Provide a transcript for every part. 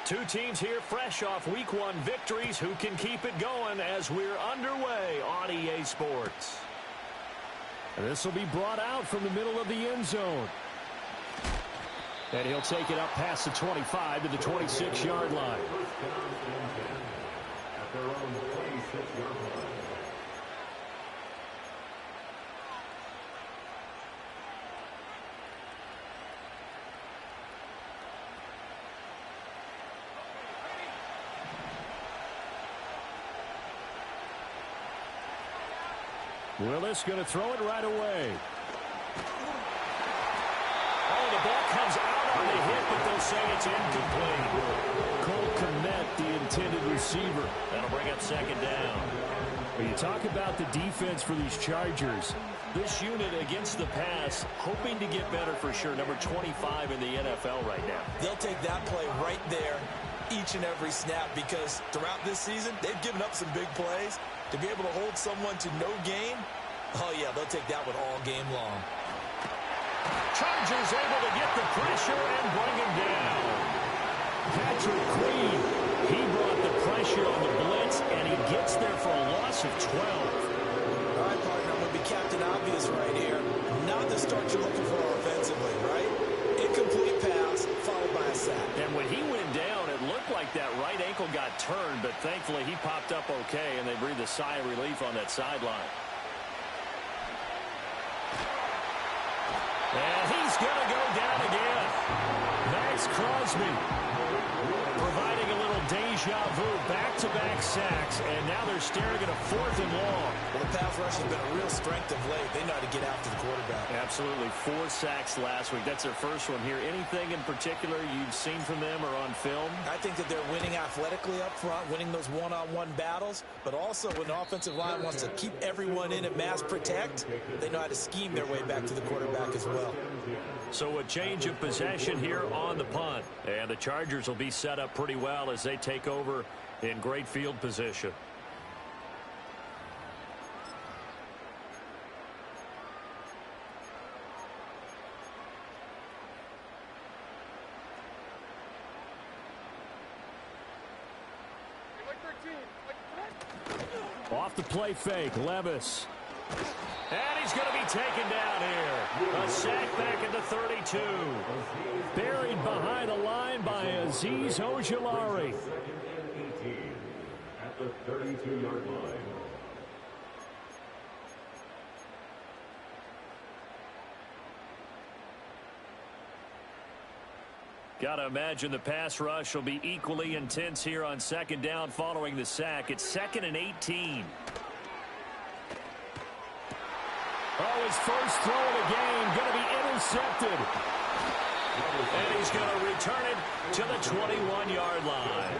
Two teams here fresh off Week 1 victories. Who can keep it going as we're underway on EA Sports? This will be brought out from the middle of the end zone. And he'll take it up past the 25 to the 26-yard line. Willis going to throw it right away. Oh, the ball comes out on the hit, but they'll say it's incomplete. Cole Kmet, the intended receiver. That'll bring up second down. When you talk about the defense for these Chargers, this unit against the pass, hoping to get better for sure. Number 25 in the NFL right now. They'll take that play right there each and every snap because throughout this season, they've given up some big plays. To be able to hold someone to no gain, oh, yeah, they'll take that one all game long. Chargers able to get the pressure and bring him down. Patrick Queen, he brought the pressure on the blitz, and he gets there for a loss of 12. All right, partner, I'm going to be Captain Obvious right here. Not the start you're looking for offensively, right? Incomplete pass, followed by a sack. And when he went down, it looked like that right ankle got turned, but thankfully he popped up okay, and they breathed a sigh of relief on that sideline. And he's going to go down again. Max Crosby providing a little deja vu, back-to-back sacks, and now they're staring at a 4th and long. Well, the pass rush has been a real strength of late. They know how to get after the quarterback. Absolutely. 4 sacks last week. That's their first one here. Anything in particular you've seen from them or on film? I think that they're winning athletically up front, winning those one-on-one battles, but also when the offensive line wants to keep everyone in and mass protect, they know how to scheme their way back to the quarterback as well. So a change of possession here on the punt. And the Chargers will be set up pretty well as they take over in great field position. Off the play fake, Levis. And he's going to be taken down here. A sack back at the 32. Buried behind the line by Azeez Ojulari. At the 32-yard line. Got to imagine the pass rush will be equally intense here on second down following the sack. It's 2nd and 18. Oh, his first throw of the game going to be intercepted. And he's going to return it to the 21-yard line.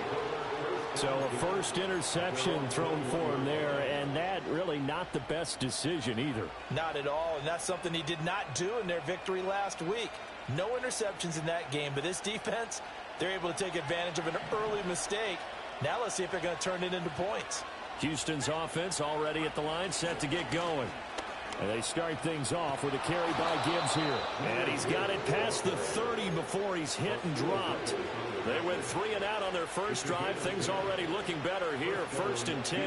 So a first interception thrown for him there, and that really not the best decision either. Not at all, and that's something he did not do in their victory last week. No interceptions in that game, but this defense, they're able to take advantage of an early mistake. Now let's see if they're going to turn it into points. Houston's offense already at the line, set to get going. And they start things off with a carry by Gibbs here. And he's got it past the 30 before he's hit and dropped. They went 3 and out on their first drive. Things already looking better here, 1st and 10.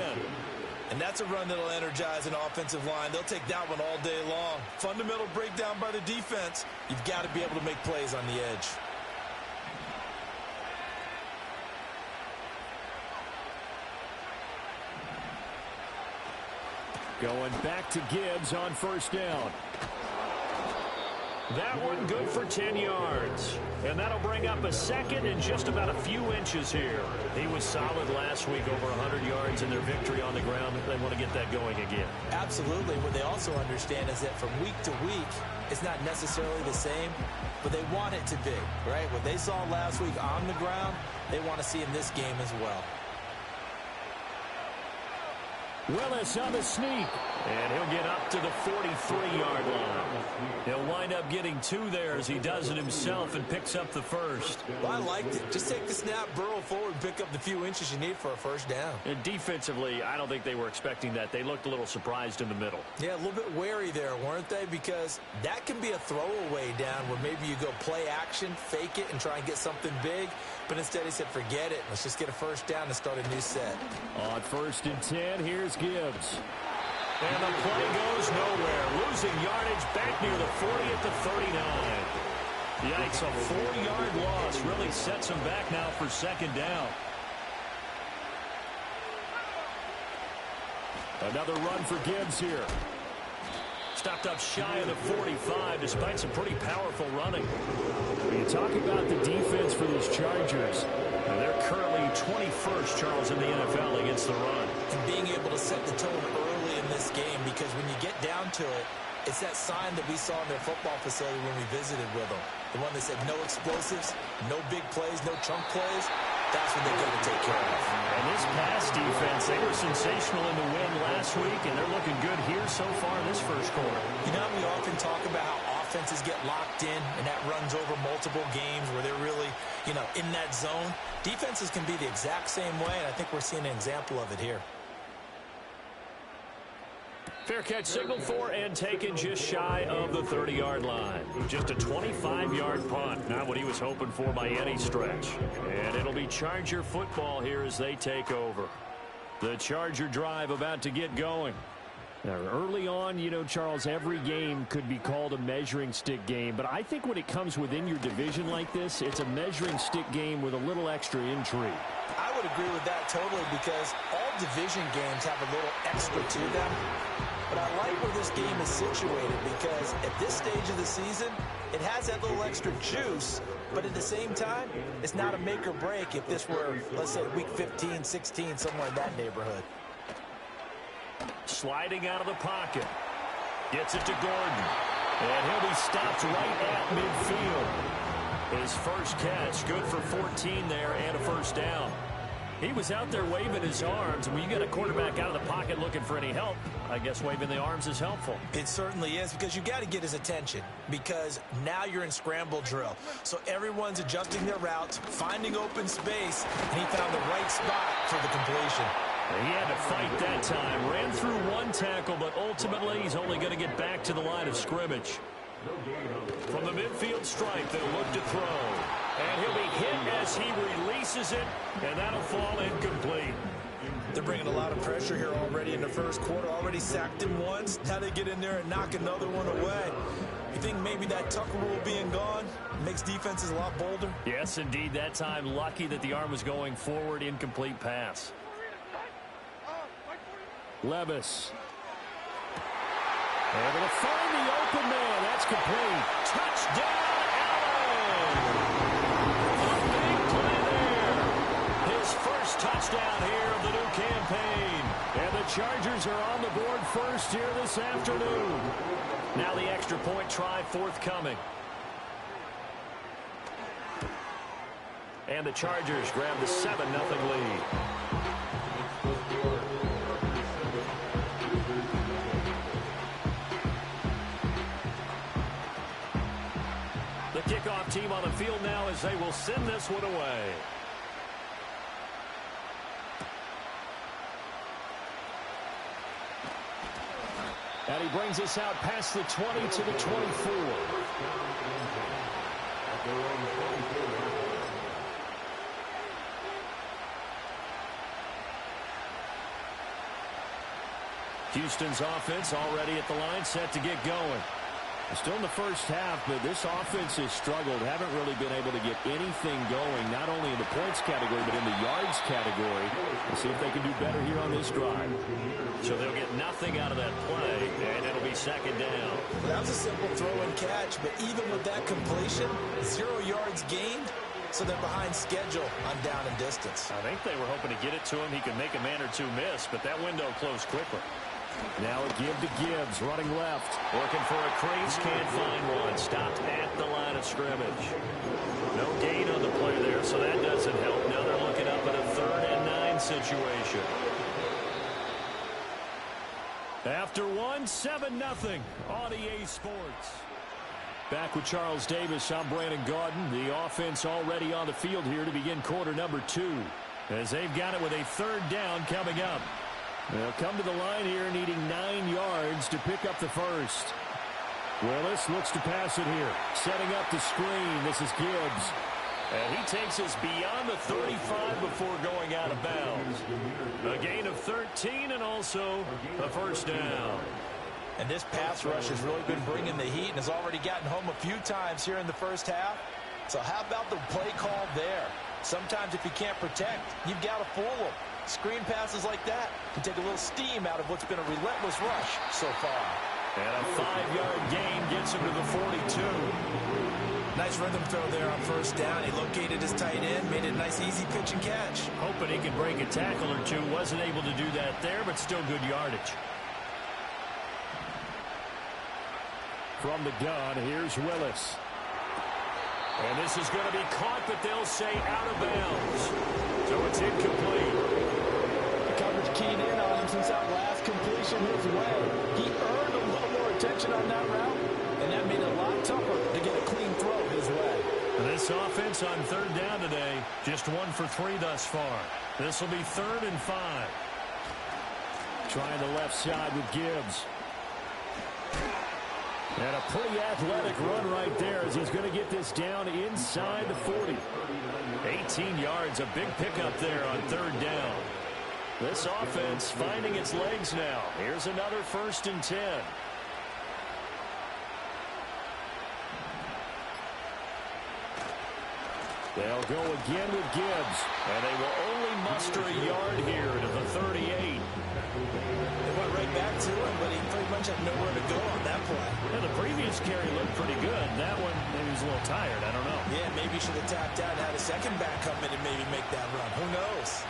And that's a run that'll energize an offensive line. They'll take that one all day long. Fundamental breakdown by the defense. You've got to be able to make plays on the edge. Going back to Gibbs on first down. That one good for 10 yards. And that'll bring up a 2nd and just about a few inches here. He was solid last week, over 100 yards in their victory on the ground. They want to get that going again. Absolutely. What they also understand is that from week to week, it's not necessarily the same, but they want it to be, right? What they saw last week on the ground, they want to see in this game as well. Willis on the sneak. And he'll get up to the 43-yard line. He'll wind up getting 2 there as he does it himself and picks up the first. Well, I liked it. Just take the snap, burrow forward, pick up the few inches you need for a first down. And defensively, I don't think they were expecting that. They looked a little surprised in the middle. Yeah, a little bit wary there, weren't they? Because that can be a throwaway down where maybe you go play action, fake it, and try and get something big. But instead he said, forget it. Let's just get a first down and start a new set. On 1st and 10, here's Gibbs. And the play goes nowhere. Losing yardage back near the 40 at the 39. Yikes, a 4-yard loss really sets him back now for 2nd down. Another run for Gibbs here. Stopped up shy of the 45 despite some pretty powerful running. When you talk about the defense for these Chargers, they're currently 21st, Charles, in the NFL against the run. And being able to set the tone early in this game, because when you get down to it, it's that sign that we saw in their football facility when we visited with them. The one that said no explosives, no big plays, no chunk plays. That's what they're going to take care of. And this pass defense, they were sensational in the win last week, and they're looking good here so far in this first quarter. You know, we often talk about how offenses get locked in, and that runs over multiple games where they're really, you know, in that zone. Defenses can be the exact same way, and I think we're seeing an example of it here. Fair catch signaled for and taken just shy of the 30-yard line. Just a 25-yard punt. Not what he was hoping for by any stretch. And it'll be Charger football here as they take over. The Charger drive about to get going. Now, early on, you know, Charles, every game could be called a measuring stick game. But I think when it comes within your division like this, it's a measuring stick game with a little extra intrigue. I would agree with that totally, because all division games have a little extra to them. But I like where this game is situated, because at this stage of the season, it has that little extra juice, but at the same time, it's not a make or break if this were, let's say, week 15, 16, somewhere in that neighborhood. Sliding out of the pocket. Gets it to Gordon. And he'll be stopped right at midfield. His first catch, good for 14 there and a first down. He was out there waving his arms. When you get a quarterback out of the pocket looking for any help, I guess waving the arms is helpful. It certainly is, because you got to get his attention, because now you're in scramble drill. So everyone's adjusting their routes, finding open space, and he found the right spot for the completion. He had to fight that time. Ran through one tackle, but ultimately he's only going to get back to the line of scrimmage. From the midfield stripe, they'll look to throw. And he'll be hit as he releases it, and that'll fall incomplete. They're bringing a lot of pressure here already in the first quarter. Already sacked him once. Now they get in there and knock another one away. You think maybe that Tucker rule being gone makes defenses a lot bolder? Yes, indeed. That time, lucky that the arm was going forward. Incomplete pass. Levis. Able to find the open man. That's complete. Touchdown, Allen! A big play there. His first touchdown here of the new campaign. And the Chargers are on the board first here this afternoon. Now the extra point try forthcoming. And the Chargers grab the 7-0 lead. The kickoff team on the field now as they will send this one away. And he brings us out past the 20 to the 24. Houston's offense already at the line, set to get going. Still in the first half, but this offense has struggled. Haven't really been able to get anything going, not only in the points category, but in the yards category. We'll see if they can do better here on this drive. So they'll get nothing out of that play, and it'll be second down. That was a simple throw and catch, but even with that completion, 0 yards gained, so they're behind schedule on down and distance. I think they were hoping to get it to him. He could make a man or two miss, but that window closed quickly. Now a give to Gibbs, running left. Working for a crease, can't find one. Stopped at the line of scrimmage. No gain on the play there, so that doesn't help. Now they're looking up at a 3rd and 9 situation. After one, 7-0 on EA Sports. Back with Charles Davis, I'm Brandon Gaudin. The offense already on the field here to begin quarter number 2. As they've got it with a third down coming up. They'll come to the line here needing 9 yards to pick up the first. Willis looks to pass it here. Setting up the screen. This is Gibbs. And he takes us beyond the 35 before going out of bounds. A gain of 13 and also a first down. And this pass rush has really been bringing the heat and has already gotten home a few times here in the first half. So how about the play call there? Sometimes if you can't protect, you've got to fool them. Screen passes like that can take a little steam out of what's been a relentless rush so far. And a 5-yard gain gets him to the 42. Nice rhythm throw there on first down. He located his tight end, made it a nice easy pitch and catch. Hoping he could break a tackle or two. Wasn't able to do that there, but still good yardage. From the gun, here's Willis. And this is going to be caught, but they'll say out of bounds. So it's incomplete. The coverage keyed in on him since that last completion his way. He earned a little more attention on that route, and that made it a lot tougher to get a clean throw his way. This offense on third down today, just 1 for 3 thus far. This will be 3rd and 5. Trying the left side with Gibbs. And a pretty athletic run right there as he's going to get this down inside the 40. 18 yards, a big pickup there on third down. This offense finding its legs now. Here's another 1st and 10. They'll go again with Gibbs. And they will only muster a yard here to the 38. They went right back to him, but he pretty much had nowhere to go on that play. Yeah, the previous carry looked pretty good. That one, maybe he was a little tired. I don't know. Yeah, maybe he should have tapped out and had a second back come in and maybe make that run. Who knows?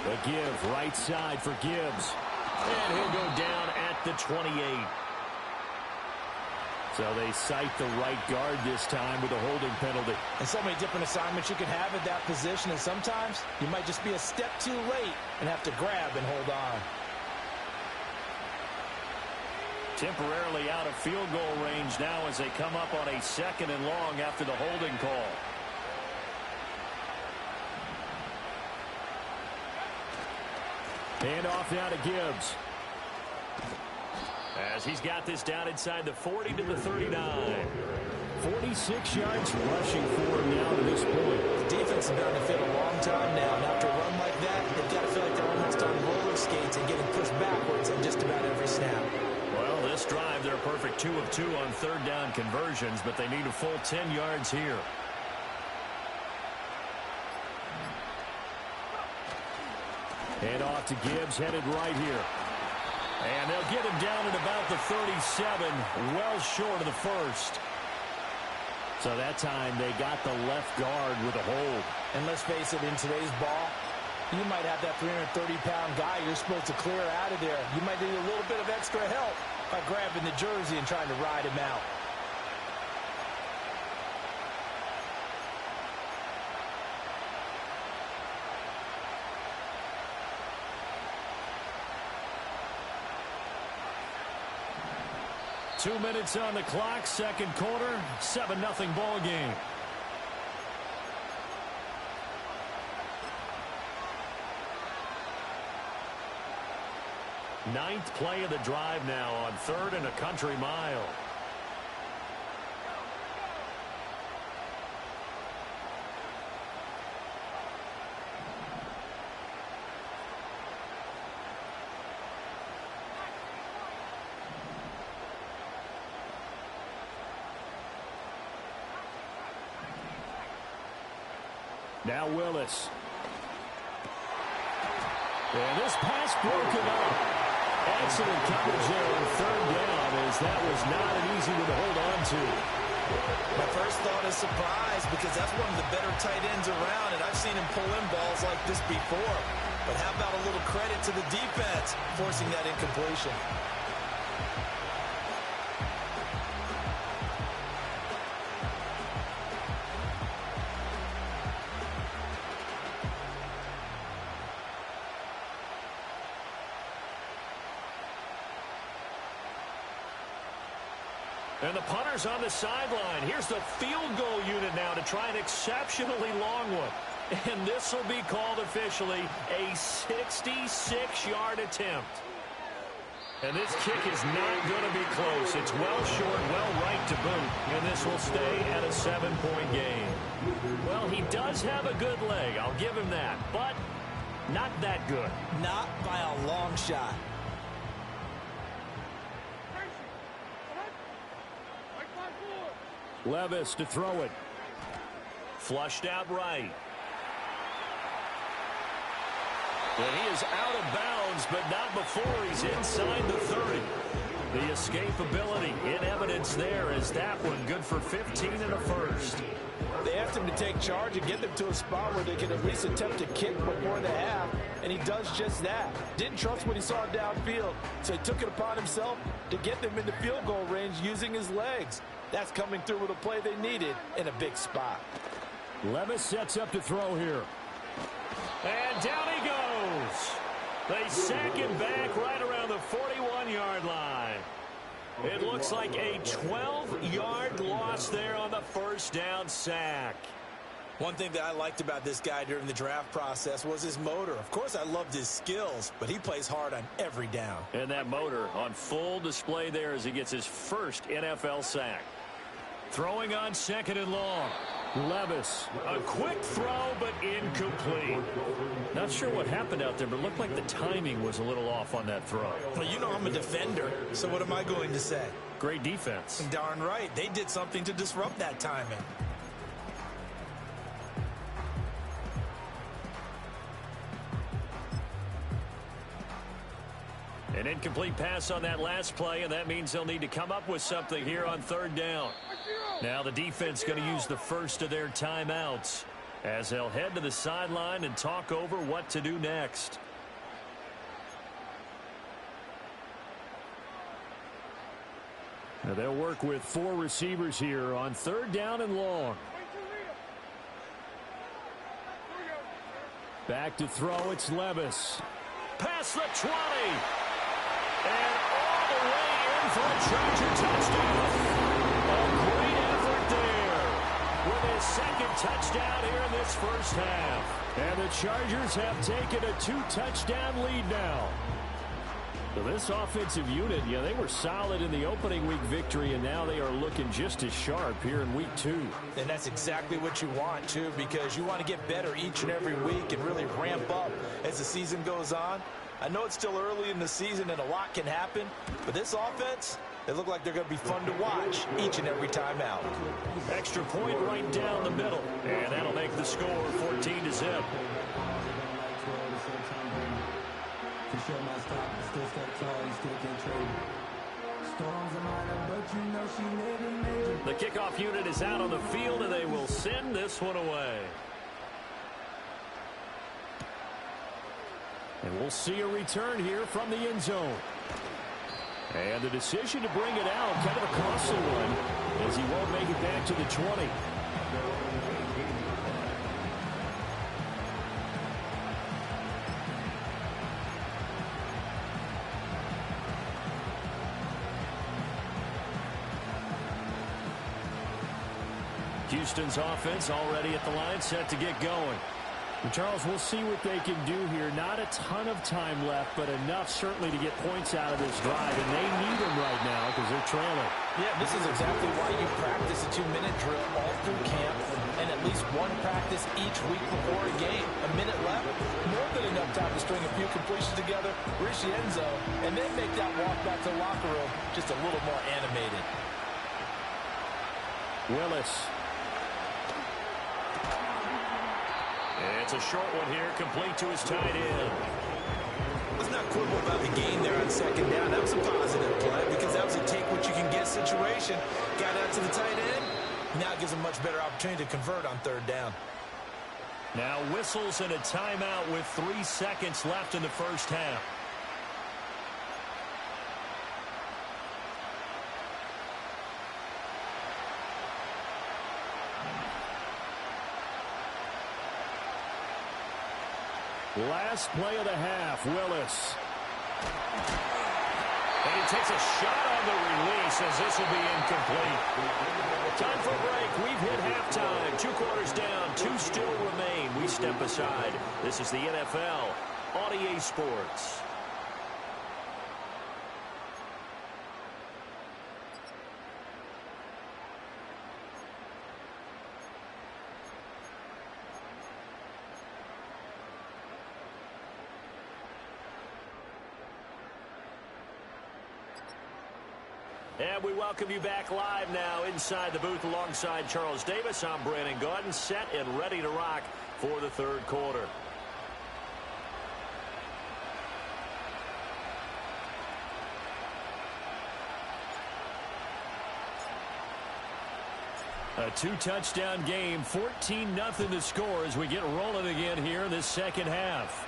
The give, right side for Gibbs. And he'll go down at the 28. So they cite the right guard this time with a holding penalty. And so many different assignments you can have at that position, and sometimes you might just be a step too late and have to grab and hold on. Temporarily out of field goal range now as they come up on a 2nd and long after the holding call. Hand off now to Gibbs. As he's got this down inside the 40 to the 39. 46 yards rushing for him now to this point. The defense has been on the field a long time now, and after a run like that, they've got to feel like they're almost on roller skates and getting pushed backwards on just about every snap. Well, this drive, they're a perfect 2 of 2 on third down conversions, but they need a full 10 yards here. Hand off to Gibbs, headed right here. And they'll get him down at about the 37, well short of the first. So that time they got the left guard with a hold. And let's face it, in today's ball, you might have that 330-pound guy you're supposed to clear out of there. You might need a little bit of extra help by grabbing the jersey and trying to ride him out. Two minutes on the clock, second quarter, 7-0 ball game. Ninth play of the drive now on 3rd and a country mile. Now Willis. And this pass broken up. Excellent coverage there on third down, as that was not an easy one to hold on to. My first thought is surprise, because that's one of the better tight ends around, and I've seen him pull in balls like this before. But how about a little credit to the defense forcing that incompletion? And the punter's on the sideline. Here's the field goal unit now to try an exceptionally long one. And this will be called officially a 66-yard attempt. And this kick is not going to be close. It's well short, well right to boot. And this will stay at a 7-point game. Well, he does have a good leg. I'll give him that. But not that good. Not by a long shot. Levis to throw it. Flushed out right. And he is out of bounds, but not before he's inside the 30. The escapability in evidence there as that one good for 15 and a first. They asked him to take charge and get them to a spot where they can at least attempt a kick before the half, and he does just that. Didn't trust what he saw downfield, so he took it upon himself to get them into field goal range using his legs. That's coming through with a play they needed in a big spot. Levis sets up to throw here. And down he goes. They sack him back right around the 41-yard line. It looks like a 12-yard loss there on the first down sack. One thing that I liked about this guy during the draft process was his motor. Of course, I loved his skills, but he plays hard on every down. And that motor on full display there as he gets his first NFL sack. Throwing on second and long. Levis, a quick throw, but incomplete. Not sure what happened out there, but it looked like the timing was a little off on that throw. Well, you know I'm a defender, so what am I going to say? Great defense. Darn right. They did something to disrupt that timing. An incomplete pass on that last play, and that means they'll need to come up with something here on third down. Now the defense going to use the first of their timeouts as they'll head to the sideline and talk over what to do next. Now they'll work with 4 receivers here on third down and long. Back to throw, it's Levis. Past the 20. And all the way in for a Charger touchdown. A great effort there with his second touchdown here in this first half. And the Chargers have taken a 2-touchdown lead now. So this offensive unit, they were solid in the opening week victory, and now they are looking just as sharp here in week 2. And that's exactly what you want, too, because you want to get better each and every week and really ramp up as the season goes on. I know it's still early in the season and a lot can happen, but this offense, they look like they're going to be fun to watch each and every time out. Extra point right down the middle, and that'll make the score 14-0. The kickoff unit is out on the field, and they will send this one away. And we'll see a return here from the end zone. And the decision to bring it out, kind of a costly one, as he won't make it back to the 20. Houston's offense already at the line, set to get going. And Charles, we'll see what they can do here. Not a ton of time left, but enough certainly to get points out of this drive. And they need them right now because they're trailing. Yeah, this is exactly why you practice a 2-minute drill all through camp and at least one practice each week before a game. A minute left, more than enough time to string a few completions together, reach the end zone, and then make that walk back to the locker room just a little more animated. Willis. It's a short one here, complete to his tight end. Let's not quibble about the gain there on second down. That was a positive play because that was a take-what-you-can-get situation. Got out to the tight end. Now it gives him much better opportunity to convert on third down. Now whistles and a timeout with 3 seconds left in the first half. Last play of the half, Willis. And he takes a shot on the release as this will be incomplete. Time for a break. We've hit halftime. 2 quarters down. 2 still remain. We step aside. This is the NFL on EA Sports. And we welcome you back live now inside the booth alongside Charles Davis. I'm Brandon Gaudin, set and ready to rock for the third quarter. A 2-touchdown game, 14-0 to score as we get rolling again here in this second half.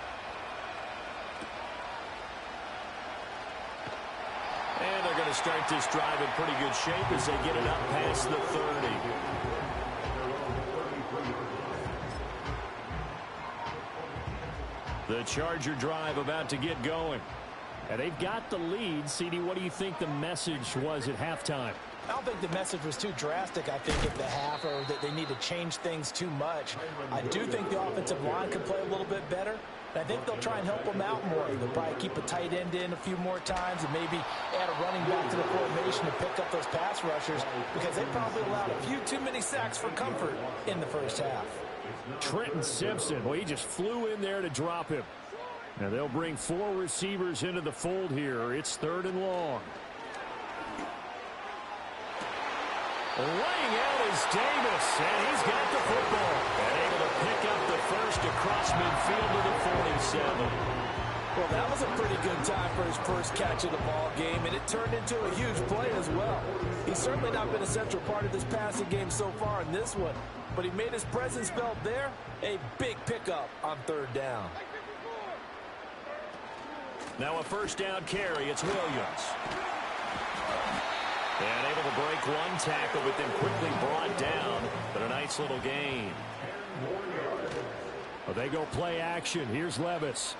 And they're going to start this drive in pretty good shape as they get it up past the 30. The Charger drive about to get going. And they've got the lead. CD, what do you think the message was at halftime? I don't think the message was too drastic, I think, at the half, or that they need to change things too much. I do think the offensive line could play a little bit better. I think they'll try and help them out more. They'll probably keep a tight end in a few more times and maybe add a running back to the formation to pick up those pass rushers, because they probably allowed a few too many sacks for comfort in the first half. Trenton Simpson, well, he just flew in there to drop him. Now they'll bring 4 receivers into the fold here. It's 3rd and long. Laying out is Davis, and he's got the football. And able to pick up the first across midfield to the 47. Well, that was a pretty good time for his first catch of the ball game, and it turned into a huge play as well. He's certainly not been a central part of this passing game so far in this one, but he made his presence felt there. A big pickup on 3rd down. Now a first down carry. It's Williams. And able to break 1 tackle, but then quickly brought down. But a nice little gain. Well, they go play action. Here's Levis.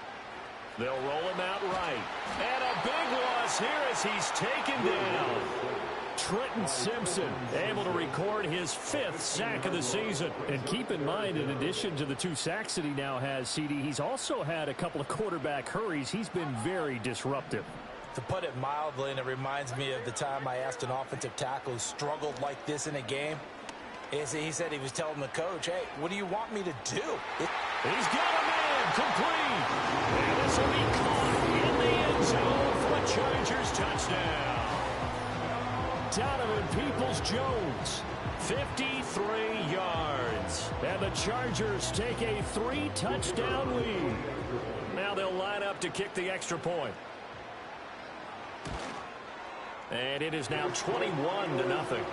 They'll roll him out right. And a big loss here as he's taken down. Trenton Simpson able to record his 5th sack of the season. And keep in mind, in addition to the 2 sacks that he now has, CD, he's also had a couple of quarterback hurries. He's been very disruptive. To put it mildly, and it reminds me of the time I asked an offensive tackle who struggled like this in a game. He said he was telling the coach, hey, what do you want me to do? He's got him in, complete. And this will be caught in the end zone for a Chargers touchdown. Donovan Peoples-Jones, 53 yards. And the Chargers take a 3-touchdown lead. Now they'll line up to kick the extra point. And it is now 21-0.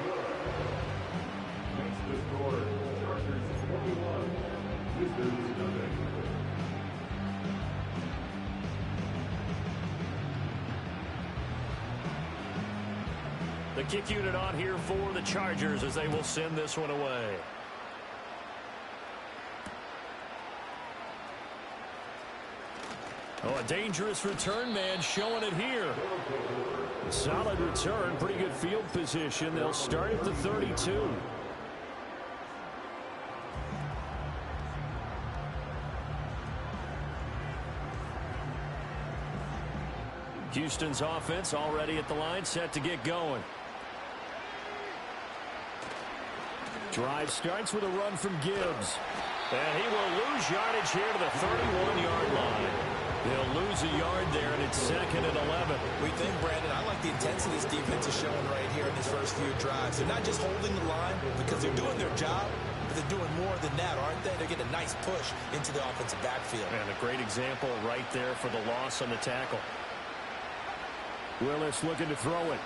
The kick unit on here for the Chargers as they will send this one away. Oh, a dangerous return man showing it here. Solid return, pretty good field position. They'll start at the 32. Houston's offense already at the line, set to get going. Drive starts with a run from Gibbs. And he will lose yardage here to the 31-yard line. They'll lose a yard there, and it's 2nd and 11. We think, Brandon, I like the intensity this defense is showing right here in his first few drives. They're not just holding the line because they're doing their job, but they're doing more than that, aren't they? They're getting a nice push into the offensive backfield. And a great example right there for the loss on the tackle. Willis looking to throw it.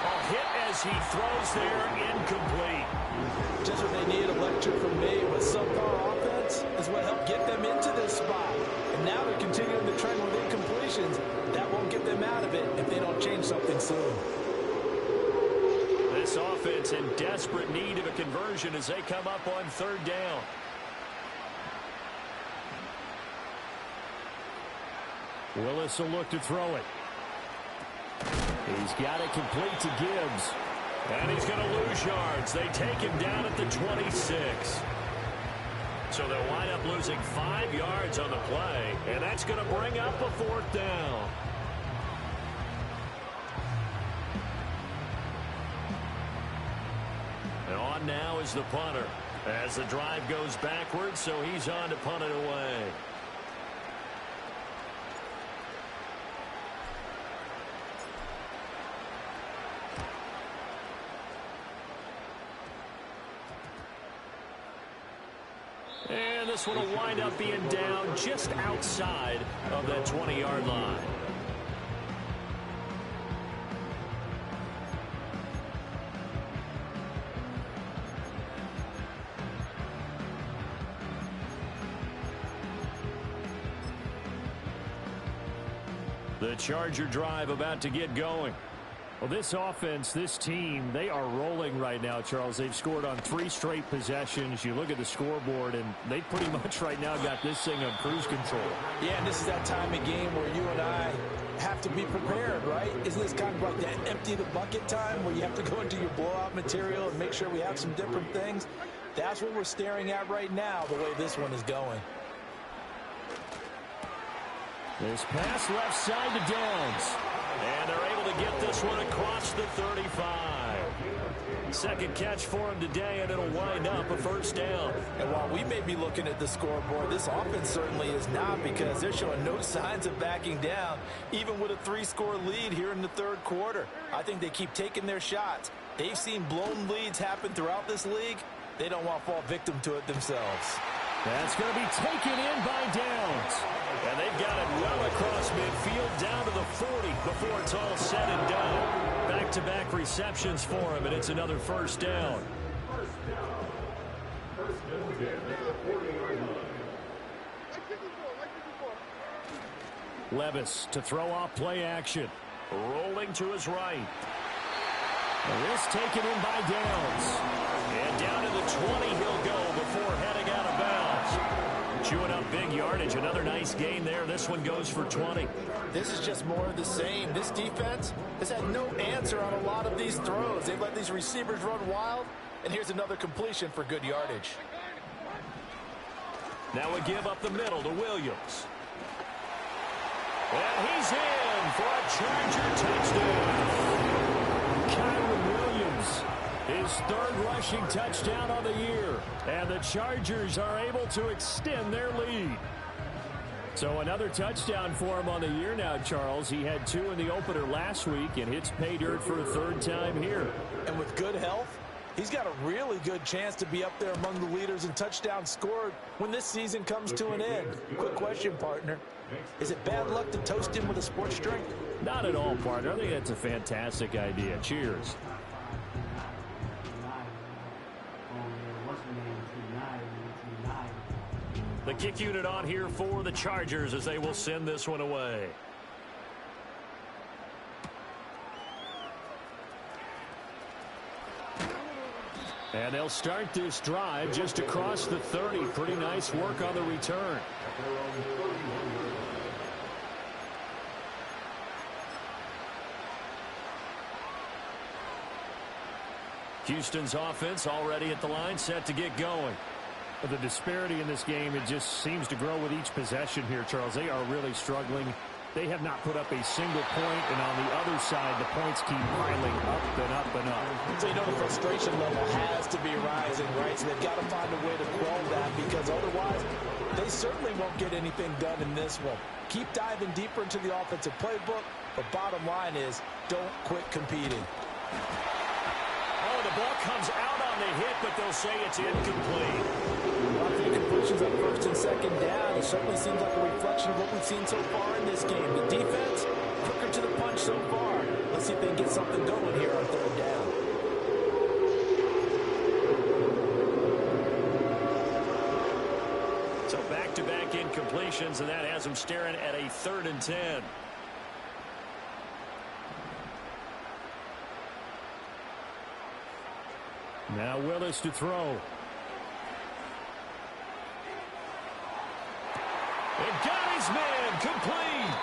A hit as he throws there, incomplete. Just what they need, electric from me, but subpar offense is what helped get them into this spot. And now they're continuing the trend with incompletions. That won't get them out of it if they don't change something soon. This offense in desperate need of a conversion as they come up on 3rd down. Willis will look to throw it. He's got it complete to Gibbs. And he's going to lose yards. They take him down at the 26. So they'll wind up losing 5 yards on the play, and that's going to bring up a 4th down. And on now is the punter as the drive goes backwards, so he's on to punt it away. And this one will wind up being down just outside of that 20-yard line. The Charger drive about to get going. Well, this offense, this team, they are rolling right now, Charles. They've scored on 3 straight possessions. You look at the scoreboard, and they pretty much right now got this thing on cruise control. Yeah, and this is that time of game where you and I have to be prepared, right? Isn't this kind of like that empty the bucket time where you have to go into your blowout material and make sure we have some different things? That's what we're staring at right now, the way this one is going. This pass left side to Downs. And they're able to get this one across the 35. Second catch for him today, and it'll wind up a 1st down. And while we may be looking at the scoreboard, this offense certainly is not, because they're showing no signs of backing down, even with a 3-score lead here in the 3rd quarter. I think they keep taking their shots. They've seen blown leads happen throughout this league. They don't want to fall victim to it themselves. That's going to be taken in by Downs. And they've got it well across midfield down to the 40 before it's all said and done. Back-to-back receptions for him, and it's another 1st down. Levis to throw off play action. Rolling to his right. This taken in by Downs. And down to the 20 he'll go before heading out of bounds. Chewing up big yardage. Another nice gain there. This one goes for 20. This is just more of the same. This defense has had no answer on a lot of these throws. They've let these receivers run wild. And here's another completion for good yardage. Now a give up the middle to Williams. And he's in for a Charger touchdown. Kyron Williams, his 3rd rushing touchdown on the year. And the Chargers are able to extend their lead. So another touchdown for him on the year now, Charles. He had 2 in the opener last week and hits pay dirt for a 3rd time here. And with good health, he's got a really good chance to be up there among the leaders in touchdowns scored when this season comes to an end. Quick question, partner. Is it bad luck to toast him with a sports drink? Not at all, partner. I think that's a fantastic idea. Cheers. The kick unit on here for the Chargers as they will send this one away. And they'll start this drive just across the 30. Pretty nice work on the return. Houston's offense already at the line, set to get going. But the disparity in this game, it just seems to grow with each possession here, Charles. They are really struggling. They have not put up a single point, and on the other side, the points keep piling up and up and up. So you know the frustration level has to be rising, right? So they've got to find a way to quell that, because otherwise they certainly won't get anything done in this one. Keep diving deeper into the offensive playbook, but bottom line is don't quit competing. Oh, the ball comes out on the hit, but they'll say it's incomplete. A few completions on 1st and 2nd down. It certainly seems like a reflection of what we've seen so far in this game. The defense, quicker to the punch so far. Let's see if they can get something going here on 3rd down. So back-to-back incompletions, and that has them staring at a 3rd and 10. Now Willis to throw. It got his man complete.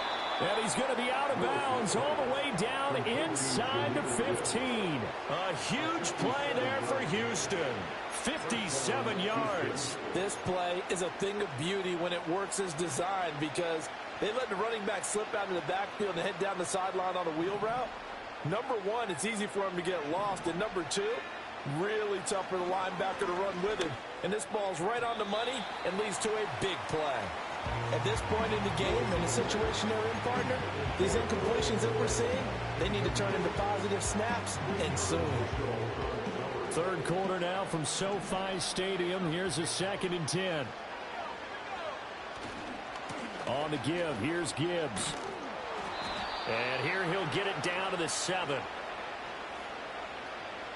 And he's going to be out of bounds all the way down inside the 15. A huge play there for Houston. 57 yards. This play is a thing of beauty when it works as designed because they let the running back slip out of the backfield and head down the sideline on a wheel route. Number one, it's easy for him to get lost. And number two, really tough for the linebacker to run with him. And this ball's right on the money and leads to a big play. At this point in the game, in the situation they're in, partner, these incompletions that we're seeing, they need to turn into positive snaps, and soon. Third quarter now from SoFi Stadium. Here's a 2nd and 10. On the give, here's Gibbs. And here he'll get it down to the 7.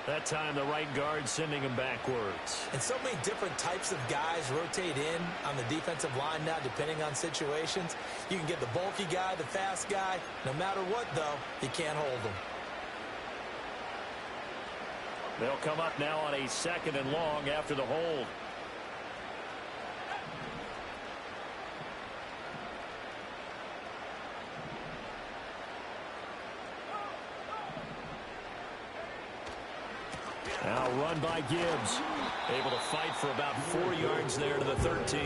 That time the right guard sending him backwards. And so many different types of guys rotate in on the defensive line now depending on situations. You can get the bulky guy, the fast guy. No matter what, though, you can't hold them. They'll come up now on a 2nd and long after the hold. Now run by Gibbs. Able to fight for about 4 yards there to the 13.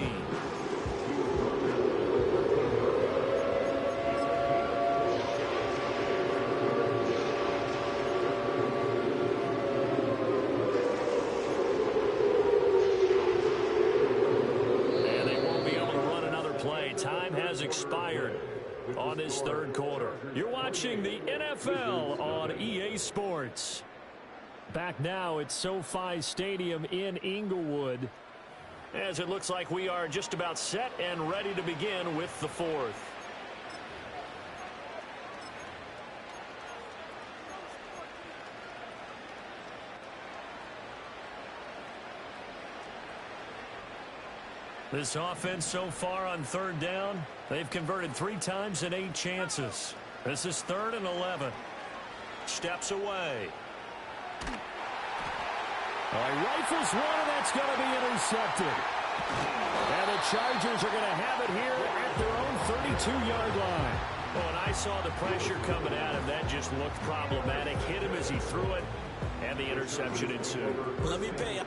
And they won't be able to run another play. Time has expired on this third quarter. You're watching the NFL on EA Sports. Back now at SoFi Stadium in Inglewood, as it looks like we are just about set and ready to begin with the 4th. This offense so far on 3rd down, they've converted 3 times in 8 chances. This is 3rd and 11. Steps away. Rifles one, and that's going to be intercepted. And the Chargers are going to have it here at their own 32-yard line. Well, and I saw the pressure coming at him. That just looked problematic. Hit him as he threw it, and the interception ensued. Let me pay